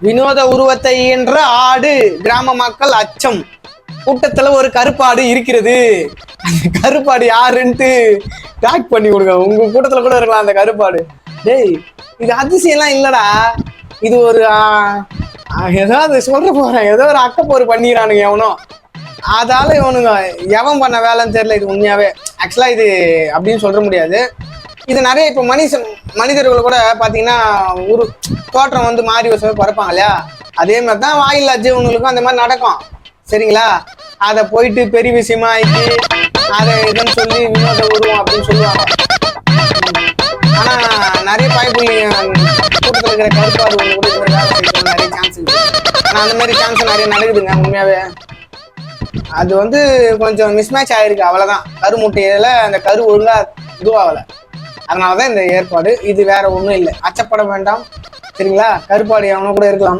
வினோத உருவத்தை என்ற ஆடு கிராம மக்கள் அச்சம். கூட்டத்துல ஒரு கருப்பாடு இருக்கிறது. அந்த கருப்பாடு யாருன்ட்டு ட்ராக் பண்ணி கொடுங்க. உங்க கூட்டத்துல கூட இருக்கலாம் அந்த கருப்பாடு. டேய், இது அதிசயம்லாம் இல்லடா. இது ஒரு ஏதாவது சொல்ற போறேன், ஏதோ ஒரு அக்கப்போர் பண்ணிக்கிறானுங்க எவனோ. அதால இவனுங்க எவன் பண்ண வேலைன்னு தெரியல. இது உண்மையாவே ஆக்சுவலா இது அப்படின்னு சொல்ல முடியாது. இது நிறைய இப்போ மனிதர்கள் கூட பாத்தீங்கன்னா ஒரு தோற்றம் வந்து மாறி வசதி பிறப்பாங்க இல்லையா, அதே மாதிரி தான் வாயில் அஜ்ஜவங்களுக்கும் அந்த மாதிரி நடக்கும். சரிங்களா? அதை போயிட்டு பெரிய விஷயமா ஆயிட்டு அதை இதுன்னு சொல்லி வினோத உருவம் அப்படின்னு சொல்லுவாங்க. ஆனா நிறைய பாய்ப்புள்ளிங்க கூட்டத்தில் இருக்கிற கருப்பாடு ஒன்று கூட இந்த வேலை செய்யறது நிறைய சான்ஸ் இருக்கு. ஆனா அந்த மாதிரி சான்ஸ் நிறைய நடக்குதுங்க உண்மையாவே. அது வந்து கொஞ்சம் மிஸ்மேட்ச் ஆயிருக்கு, அவ்வளவுதான். கரு முட்டையில அந்த கரு ஒழுங்கா இதுவாகல. அதனாலதான் இந்த ஏற்பாடு. இது வேற ஒண்ணும் இல்லை, அச்சப்பட வேண்டாம். சரிங்களா? கருப்பாடு எவனோ கூட இருக்கலாம்.